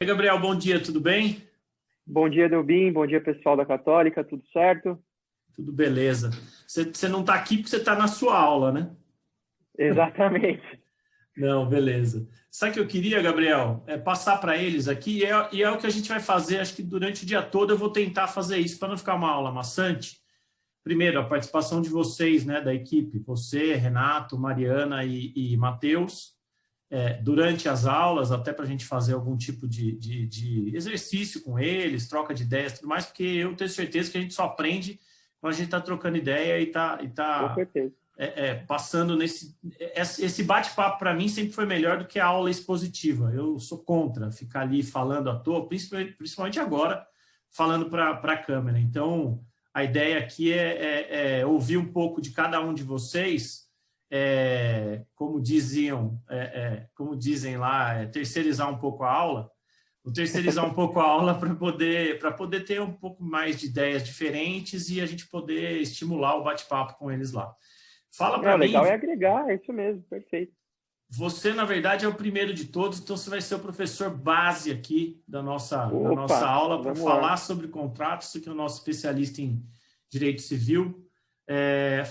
Oi, Gabriel, bom dia, tudo bem? Bom dia, Delbin. Bom dia, pessoal da Católica. Tudo certo? Tudo beleza. Você não está aqui porque você está na sua aula, né? Exatamente. Não, beleza. Sabe o que eu queria, Gabriel? É passar para eles aqui, e é o que a gente vai fazer, acho que durante o dia todo eu vou tentar fazer isso, para não ficar uma aula maçante. Primeiro, a participação de vocês, né, da equipe, você, Renato, Mariana e Matheus, durante as aulas, até para a gente fazer algum tipo de exercício com eles, troca de ideias e tudo mais, porque eu tenho certeza que a gente só aprende quando a gente está trocando ideia e Com está certeza. passando nesse... Esse bate-papo, para mim, sempre foi melhor do que a aula expositiva. Eu sou contra ficar ali falando à toa, principalmente agora, falando para a câmera. Então, a ideia aqui é ouvir um pouco de cada um de vocês, como dizem lá, terceirizar um pouco a aula, vou terceirizar um pouco a aula para poder ter um pouco mais de ideias diferentes e a gente poder estimular o bate-papo com eles lá. Fala É, para o mim, legal é agregar, é isso mesmo, perfeito. você na verdade é o primeiro de todos, então você vai ser o professor base aqui da nossa Opa, aula para vamos lá. falar sobre contratos, você que é o nosso especialista em direito civil.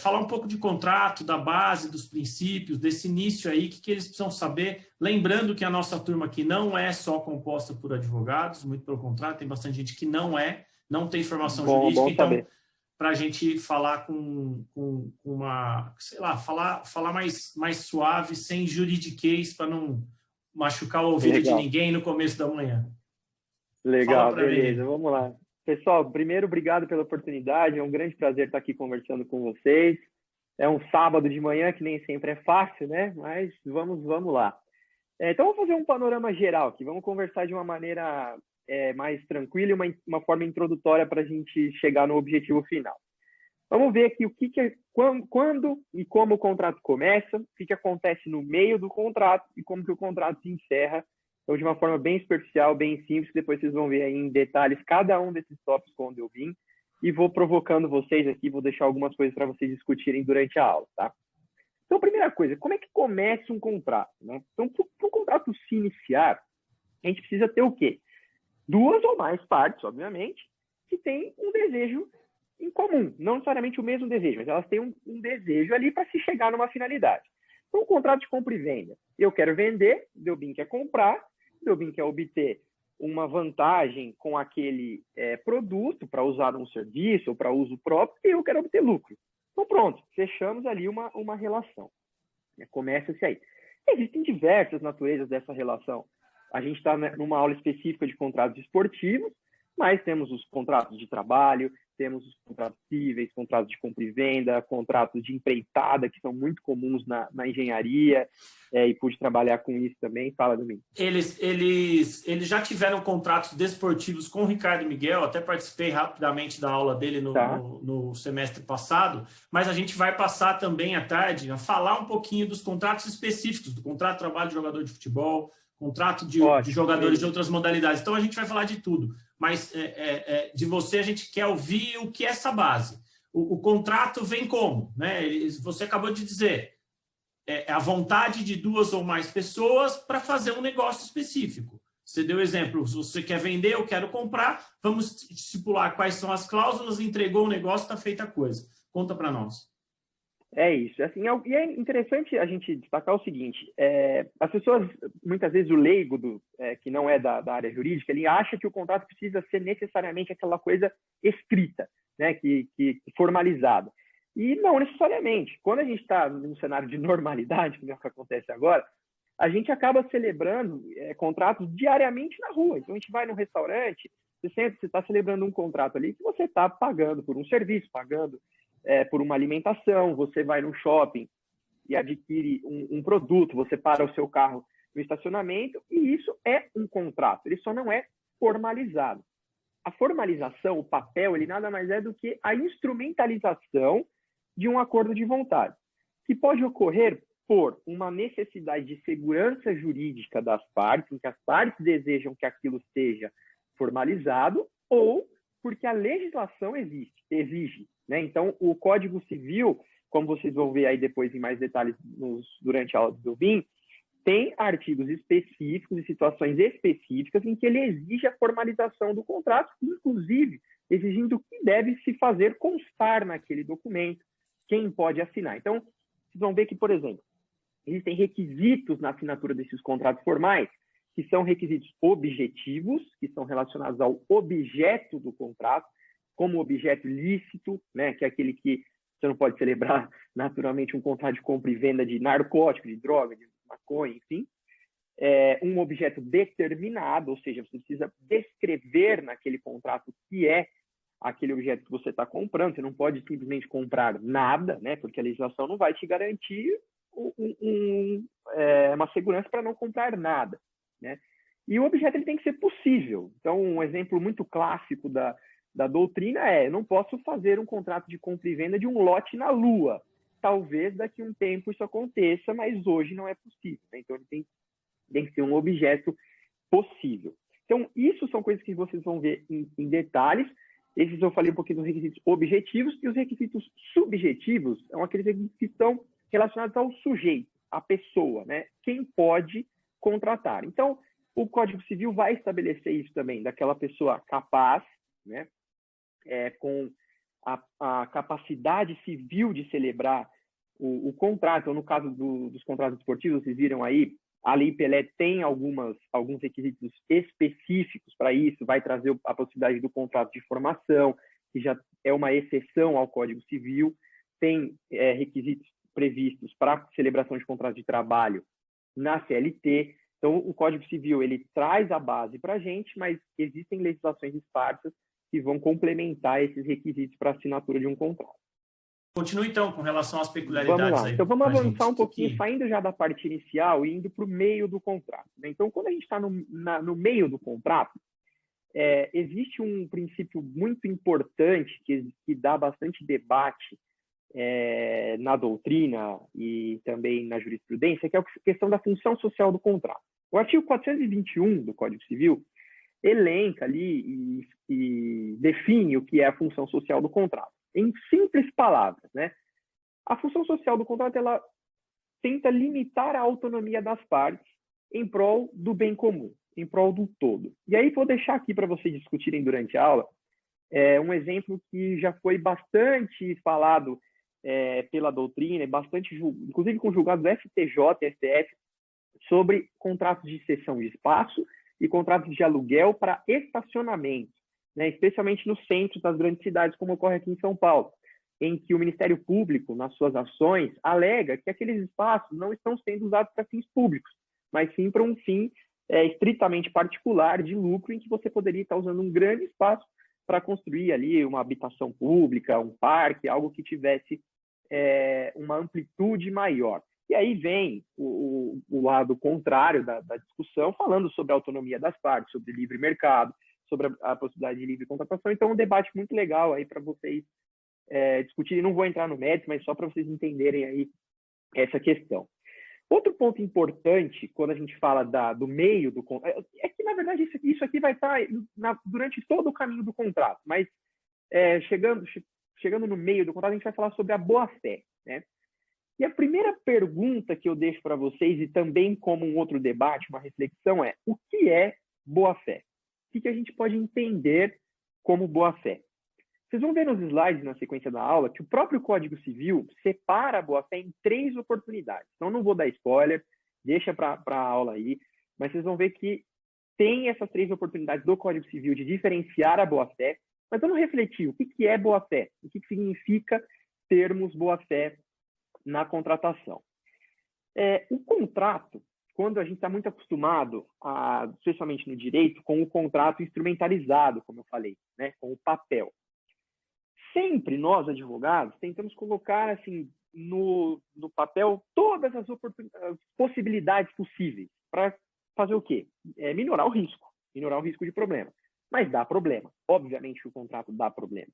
Falar um pouco de contrato, da base, dos princípios, desse início aí, o que eles precisam saber. Lembrando que a nossa turma aqui não é só composta por advogados, muito pelo contrário, tem bastante gente que não tem formação Bom, jurídica, bom então, saber. para a gente falar com uma, sei lá, falar mais suave, sem juridiquês, para não machucar o ouvido de Legal, ninguém no começo da manhã. Fala legal, para beleza, mim. vamos lá. Pessoal, primeiro, obrigado pela oportunidade. É um grande prazer estar aqui conversando com vocês. É um sábado de manhã que nem sempre é fácil, né? Mas vamos lá. Então, vamos fazer um panorama geral aqui. Vamos conversar de uma maneira mais tranquila e uma forma introdutória para a gente chegar no objetivo final. Vamos ver aqui quando e como o contrato começa, o que acontece no meio do contrato e como que o contrato se encerra. Então, de uma forma bem superficial, bem simples, depois vocês vão ver aí em detalhes cada um desses tópicos quando eu vim. E vou provocando vocês aqui, vou deixar algumas coisas para vocês discutirem durante a aula, tá? Então, primeira coisa, como é que começa um contrato, né? Então, para o contrato se iniciar, a gente precisa ter o quê? Duas ou mais partes, obviamente, que têm um desejo em comum, não necessariamente o mesmo desejo, mas elas têm um desejo ali para se chegar numa finalidade. Então, um contrato de compra e venda. Eu quero vender, Delbin quer comprar, Delbin quer obter uma vantagem com aquele produto para usar um serviço ou para uso próprio e eu quero obter lucro. Então, pronto, fechamos ali uma relação. Começa-se aí. Existem diversas naturezas dessa relação. A gente está numa aula específica de contratos esportivos, mas temos os contratos de trabalho, temos os contratos cíveis, contratos de compra e venda, contratos de empreitada, que são muito comuns na engenharia, e pude trabalhar com isso também. Fala, Domingo. Eles já tiveram contratos desportivos com o Ricardo Miguel, até participei rapidamente da aula dele no, Tá? no, no semestre passado, mas a gente vai passar também à tarde a falar um pouquinho dos contratos específicos, do contrato de trabalho de jogador de futebol, contrato de Ótimo, jogadores de beleza. outras modalidades. Então a gente vai falar de tudo, mas de você a gente quer ouvir o que é essa base. O contrato vem como? Né? Você acabou de dizer, a vontade de duas ou mais pessoas para fazer um negócio específico. Você deu exemplo, se você quer vender, eu quero comprar, vamos estipular quais são as cláusulas, entregou o negócio, está feita a coisa. Conta para nós. É isso. Assim, e é interessante a gente destacar o seguinte: as pessoas, muitas vezes, o leigo que não é da área jurídica, ele acha que o contrato precisa ser necessariamente aquela coisa escrita, né, que formalizada. E não necessariamente. Quando a gente está num cenário de normalidade, que é o que acontece agora, a gente acaba celebrando contratos diariamente na rua. Então, a gente vai num restaurante, você está celebrando um contrato ali que você está pagando por um serviço, pagando por uma alimentação, você vai no shopping e adquire um produto, você para o seu carro no estacionamento, e isso é um contrato, ele só não é formalizado. A formalização, o papel, ele nada mais é do que a instrumentalização de um acordo de vontade, que pode ocorrer por uma necessidade de segurança jurídica das partes, em que as partes desejam que aquilo seja formalizado, ou porque a legislação exige. Né? Então, o Código Civil, como vocês vão ver aí depois em mais detalhes durante a aula do BIM, tem artigos específicos e situações específicas em que ele exige a formalização do contrato, inclusive exigindo o que deve se fazer constar naquele documento, quem pode assinar. Então, vocês vão ver que, por exemplo, existem requisitos na assinatura desses contratos formais, que são requisitos objetivos, que são relacionados ao objeto do contrato, como objeto lícito, né, que é aquele que você não pode celebrar naturalmente um contrato de compra e venda de narcótico, de droga, de maconha, enfim. Um objeto determinado, ou seja, você precisa descrever naquele contrato o que é aquele objeto que você está comprando. Você não pode simplesmente comprar nada, né, porque a legislação não vai te garantir uma segurança para não comprar nada, né? E o objeto ele tem que ser possível. Então, um exemplo muito clássico da doutrina eu não posso fazer um contrato de compra e venda de um lote na Lua. Talvez daqui a um tempo isso aconteça, mas hoje não é possível, né? Então, ele tem que ser um objeto possível. Então, isso são coisas que vocês vão ver em detalhes. Esses eu falei um pouquinho dos requisitos objetivos, e os requisitos subjetivos são aqueles requisitos que estão relacionados ao sujeito, à pessoa, né? Quem pode contratar. Então, o Código Civil vai estabelecer isso também, daquela pessoa capaz, né? Com a capacidade civil de celebrar o contrato. Ou no caso dos contratos esportivos, vocês viram aí, a Lei Pelé tem alguns requisitos específicos para isso, vai trazer a possibilidade do contrato de formação, que já é uma exceção ao Código Civil, tem requisitos previstos para celebração de contrato de trabalho na CLT. Então, o Código Civil ele traz a base para a gente, mas existem legislações esparsas que vão complementar esses requisitos para assinatura de um contrato. Continue, então, com relação às peculiaridades. Vamos lá. Aí, então, vamos avançar gente. um pouquinho, saindo já da parte inicial e indo para o meio do contrato, né? Então, quando a gente está no meio do contrato, existe um princípio muito importante que dá bastante debate na doutrina e também na jurisprudência, que é a questão da função social do contrato. O artigo 421 do Código Civil elenca ali e define o que é a função social do contrato. Em simples palavras, né? A função social do contrato ela tenta limitar a autonomia das partes em prol do bem comum, em prol do todo. E aí vou deixar aqui para vocês discutirem durante a aula um exemplo que já foi bastante falado pela doutrina, bastante, inclusive com julgados do STJ e STF, sobre contratos de cessão de espaço e contratos de aluguel para estacionamento, né, especialmente no centro das grandes cidades, como ocorre aqui em São Paulo, em que o Ministério Público, nas suas ações, alega que aqueles espaços não estão sendo usados para fins públicos, mas sim para um fim estritamente particular de lucro, em que você poderia estar usando um grande espaço para construir ali uma habitação pública, um parque, algo que tivesse uma amplitude maior. E aí vem o lado contrário da discussão, falando sobre a autonomia das partes, sobre livre mercado, sobre a possibilidade de livre contratação. Então, um debate muito legal aí para vocês discutirem. Não vou entrar no mérito, mas só para vocês entenderem aí essa questão. Outro ponto importante, quando a gente fala do meio do contrato, é que, na verdade, isso aqui vai estar durante todo o caminho do contrato, mas chegando no meio do contrato, a gente vai falar sobre a boa-fé, né? E a primeira pergunta que eu deixo para vocês, e também como um outro debate, uma reflexão, é: o que é boa-fé? O que a gente pode entender como boa-fé? Vocês vão ver nos slides, na sequência da aula, que o próprio Código Civil separa a boa-fé em 3 oportunidades. Então, não vou dar spoiler, deixa para a aula aí, mas vocês vão ver que tem essas 3 oportunidades do Código Civil de diferenciar a boa-fé. Mas vamos refletir, o que é boa-fé? O que significa termos boa-fé na contratação? O contrato, quando a gente está muito acostumado, especialmente no direito, com o contrato instrumentalizado, como eu falei, né, com o papel. Sempre nós, advogados, tentamos colocar assim, no papel todas as possibilidades possíveis para fazer o quê? Minorar o risco de problema. Mas dá problema. Obviamente que o contrato dá problema.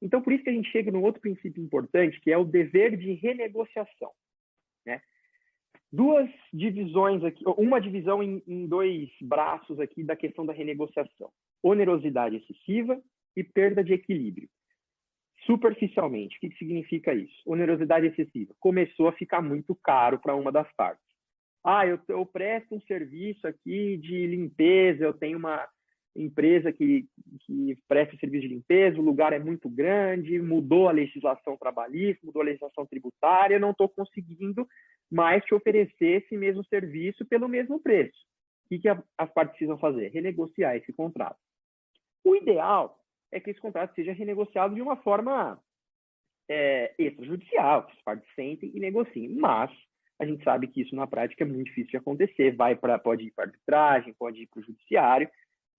Então, por isso que a gente chega num outro princípio importante, que é o dever de renegociação, né? 2 divisões aqui, uma divisão em 2 braços aqui da questão da renegociação: onerosidade excessiva e perda de equilíbrio. Superficialmente, o que significa isso? Onerosidade excessiva. Começou a ficar muito caro para uma das partes. eu presto um serviço aqui de limpeza, eu tenho uma empresa que presta serviço de limpeza, o lugar é muito grande, mudou a legislação trabalhista, mudou a legislação tributária, eu não estou conseguindo mais te oferecer esse mesmo serviço pelo mesmo preço. O que as partes precisam fazer? Renegociar esse contrato. O ideal é que esse contrato seja renegociado de uma forma extrajudicial, que as partes sentem e negociem. Mas a gente sabe que isso na prática é muito difícil de acontecer. Pode ir para arbitragem, pode ir para o judiciário,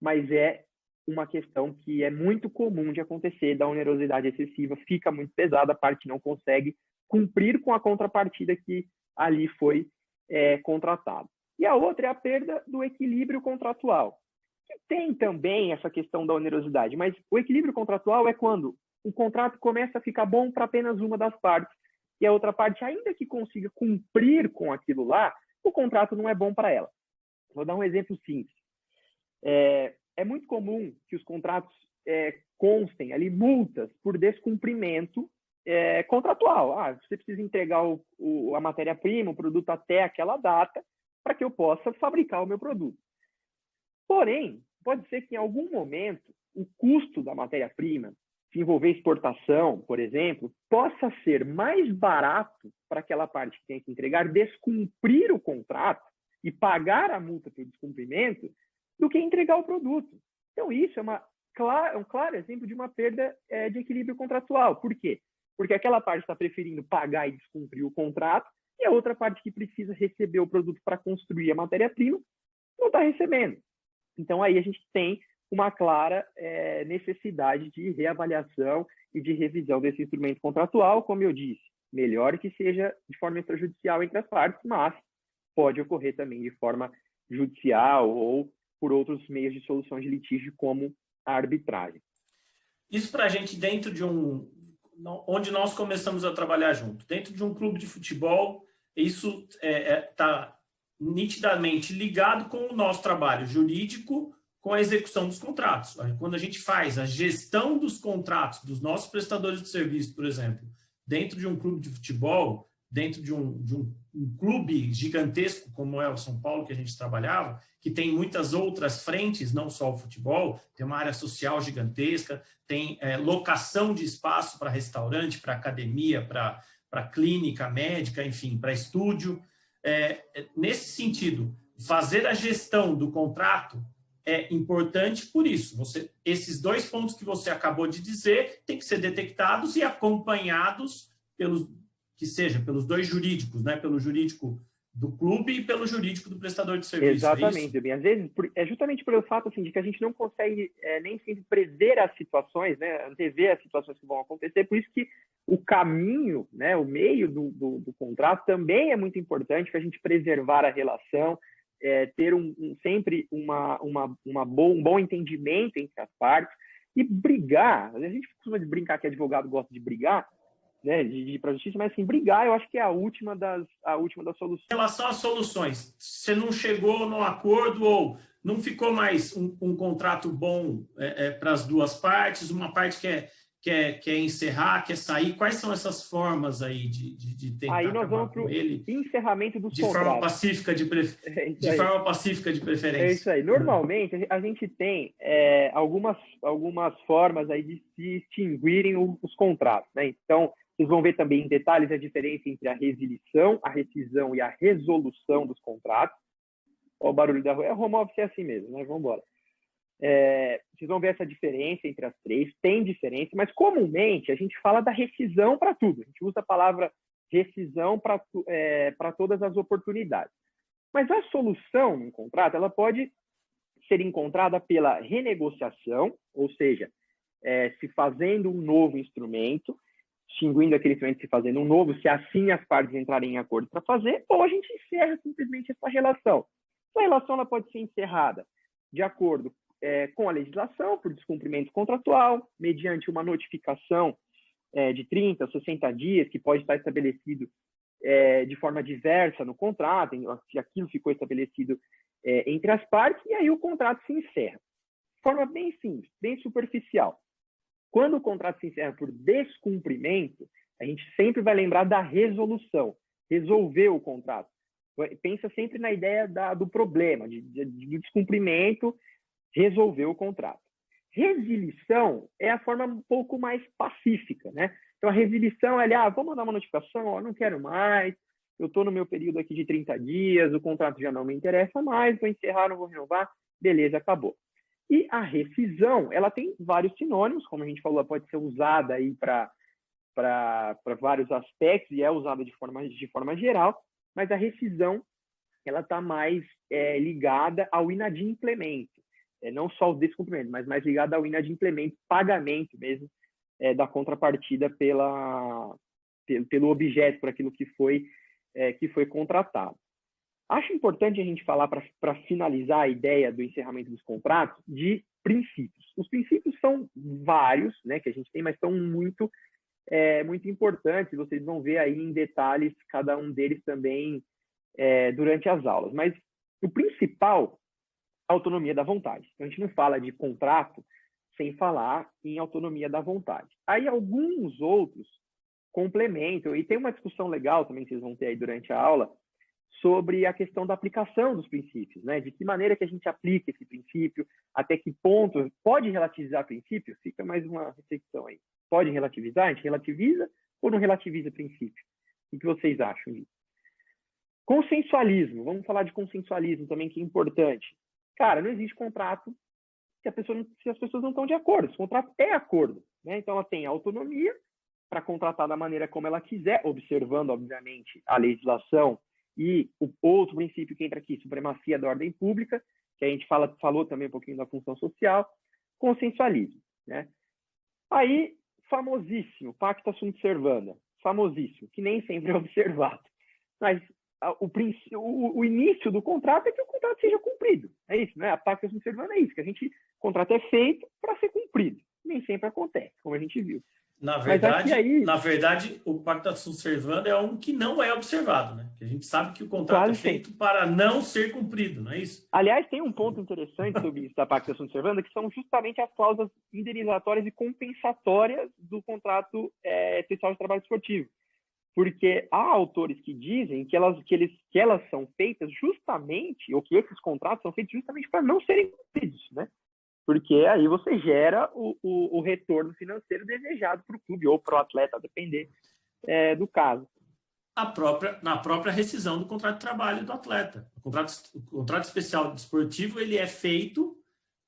mas é uma questão que é muito comum de acontecer, da onerosidade excessiva, fica muito pesada, a parte não consegue cumprir com a contrapartida que ali foi contratada. E a outra é a perda do equilíbrio contratual, que tem também essa questão da onerosidade, mas o equilíbrio contratual é quando o contrato começa a ficar bom para apenas uma das partes, e a outra parte, ainda que consiga cumprir com aquilo lá, o contrato não é bom para ela. Vou dar um exemplo simples. É muito comum que os contratos constem ali multas por descumprimento contratual. Você precisa entregar a matéria-prima, o produto até aquela data, para que eu possa fabricar o meu produto. Porém, pode ser que em algum momento o custo da matéria-prima, se envolver exportação, por exemplo, possa ser mais barato para aquela parte que tem que entregar descumprir o contrato e pagar a multa por descumprimento do que entregar o produto. Então, isso é um claro exemplo de uma perda de equilíbrio contratual. Por quê? Porque aquela parte está preferindo pagar e descumprir o contrato e a outra parte que precisa receber o produto para construir a matéria-prima não está recebendo. Então, aí a gente tem uma clara necessidade de reavaliação e de revisão desse instrumento contratual, como eu disse, melhor que seja de forma extrajudicial entre as partes, mas pode ocorrer também de forma judicial ou por outros meios de solução de litígio, como a arbitragem. Isso para a gente dentro de onde nós começamos a trabalhar junto, dentro de um clube de futebol, isso está nitidamente ligado com o nosso trabalho jurídico, com a execução dos contratos. Quando a gente faz a gestão dos contratos dos nossos prestadores de serviço, por exemplo, dentro de um clube de futebol, dentro de um clube gigantesco como é o São Paulo, que a gente trabalhava, que tem muitas outras frentes, não só o futebol, tem uma área social gigantesca, tem locação de espaço para restaurante, para academia, para clínica médica, enfim, para estúdio. Nesse sentido, fazer a gestão do contrato é importante por isso. Esses dois pontos que você acabou de dizer têm que ser detectados e acompanhados pelos dois jurídicos, né? Pelo jurídico do clube e pelo jurídico do prestador de serviço. Exatamente, bem. Às vezes, justamente pelo fato assim, de que a gente não consegue nem sempre prever as situações, né? Antever as situações que vão acontecer, por isso que o caminho, né? O meio do contrato também é muito importante para a gente preservar a relação, ter sempre um bom entendimento entre as partes e brigar. A gente costuma brincar que advogado gosta de brigar, né, de ir para a justiça, mas assim, brigar eu acho que é a última das soluções. Em relação às soluções, você não chegou num acordo ou não ficou mais um contrato bom para as duas partes, uma parte quer encerrar, quer sair, quais são essas formas aí de tentar aí nós vamos acabar com ele? Encerramento dos de contratos. Forma pacífica forma pacífica de preferência. É isso aí. Normalmente, a gente tem algumas formas aí de se extinguirem os contratos, né? Então, vocês vão ver também em detalhes a diferença entre a resilição, a rescisão e a resolução dos contratos. Olha o barulho da rua. Home office é assim mesmo, né? Vamos embora. Vocês vão ver essa diferença entre as três. Tem diferença, mas comumente a gente fala da rescisão para tudo. A gente usa a palavra rescisão para todas as oportunidades. Mas a solução no contrato, ela pode ser encontrada pela renegociação, ou seja, se fazendo um novo instrumento, extinguindo aquele instrumento, se fazendo um novo, se assim as partes entrarem em acordo para fazer, ou a gente encerra simplesmente essa relação. Essa relação ela pode ser encerrada de acordo com a legislação, por descumprimento contratual, mediante uma notificação de 30, 60 dias, que pode estar estabelecido de forma diversa no contrato, se aquilo ficou estabelecido entre as partes, e aí o contrato se encerra. De forma bem simples, bem superficial. Quando o contrato se encerra por descumprimento, a gente sempre vai lembrar da resolução, resolver o contrato. pensa sempre na ideia do problema, do descumprimento, resolver o contrato. Resilição é a forma um pouco mais pacífica, né? Então, a resilição é, vou mandar uma notificação, não quero mais, eu estou no meu período aqui de 30 dias, o contrato já não me interessa mais, vou encerrar, não vou renovar, beleza, acabou. E a rescisão, ela tem vários sinônimos, como a gente falou, pode ser usada aí para vários aspectos e é usada de forma geral, mas a rescisão ela está mais ligada ao inadimplemento, não só o descumprimento, mas mais ligada ao inadimplemento, pagamento mesmo da contrapartida pelo objeto, por aquilo que foi contratado. Acho importante a gente falar, para finalizar a ideia do encerramento dos contratos, de princípios. Os princípios são vários, né, que a gente tem, mas são muito importantes. Vocês vão ver aí em detalhes cada um deles também durante as aulas. Mas o principal é a autonomia da vontade. A gente não fala de contrato sem falar em autonomia da vontade. Aí alguns outros complementam, e tem uma discussão legal também que vocês vão ter aí durante a aula, sobre a questão da aplicação dos princípios, né? De que maneira que a gente aplica esse princípio, até que ponto pode relativizar princípio? Fica mais uma reflexão aí. Pode relativizar? A gente relativiza ou não relativiza princípio? O que vocês acham disso? Consensualismo. Vamos falar de consensualismo também, que é importante. Cara, não existe contrato se as pessoas não estão de acordo. Esse contrato é acordo, né? Então, ela tem autonomia para contratar da maneira como ela quiser, observando, obviamente, a legislação e o outro princípio que entra aqui, supremacia da ordem pública, que a gente falou também um pouquinho da função social, consensualismo, né? Aí, famosíssimo, pacta sunt servanda, famosíssimo, que nem sempre é observado. Mas o início do contrato é que o contrato seja cumprido. É isso, né? A pacta sunt servanda é isso, que o contrato é feito para ser cumprido. Nem sempre acontece, como a gente viu. Na verdade, o pacta sunt servanda é um que não é observado, né? Que a gente sabe que o contrato é feito para não ser cumprido, não é isso? Aliás, tem um ponto interessante sobre isso da pacta sunt servanda, que são justamente as cláusulas indenizatórias e compensatórias do contrato especial de trabalho esportivo. Porque há autores que dizem que elas são feitas justamente, ou que esses contratos são feitos justamente para não serem cumpridos, né? Porque aí você gera o retorno financeiro desejado para o clube ou para o atleta, a depender do caso. Na própria rescisão do contrato de trabalho do atleta. O contrato especial desportivo ele é feito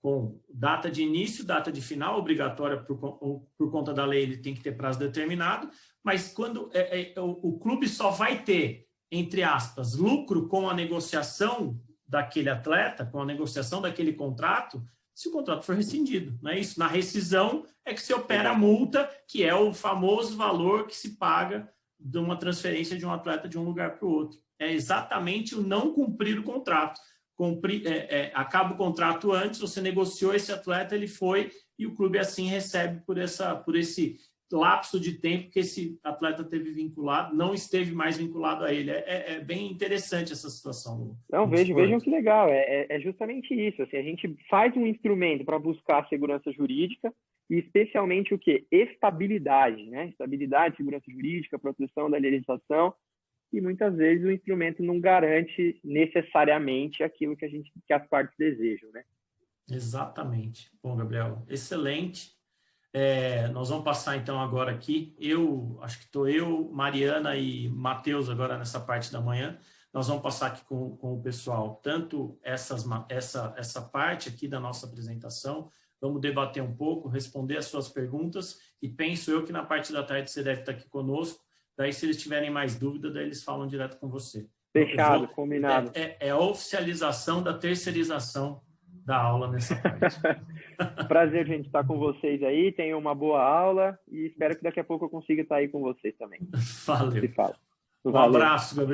com data de início, data de final, obrigatória por conta da lei, ele tem que ter prazo determinado, mas quando o clube só vai ter, entre aspas, lucro com a negociação daquele atleta, com a negociação daquele contrato, se o contrato for rescindido, não é isso? Na rescisão é que se opera a multa, que é o famoso valor que se paga de uma transferência de um atleta de um lugar para o outro. É exatamente o não cumprir o contrato. Acaba o contrato antes, você negociou esse atleta, ele foi, e o clube assim recebe por esse lapso de tempo que esse atleta teve vinculado, não esteve mais vinculado a ele. É bem interessante essa situação. Não, vejam que legal, é justamente isso. Assim, a gente faz um instrumento para buscar a segurança jurídica e especialmente o quê? Estabilidade, né? Estabilidade, segurança jurídica, proteção da legislação, e muitas vezes o instrumento não garante necessariamente aquilo que as partes desejam, né? Exatamente. Bom, Gabriel, excelente. Nós vamos passar então agora aqui, acho que estou Mariana e Matheus agora nessa parte da manhã, nós vamos passar aqui com o pessoal, tanto essa parte aqui da nossa apresentação, vamos debater um pouco, responder as suas perguntas, e penso eu que na parte da tarde você deve estar aqui conosco, daí se eles tiverem mais dúvida, daí eles falam direto com você. Fechado, combinado. É a oficialização da terceirização da aula nessa parte. Prazer, gente, estar com vocês aí. Tenham uma boa aula e espero que daqui a pouco eu consiga estar aí com vocês também. Valeu. Se fala. Um abraço, Gabriel.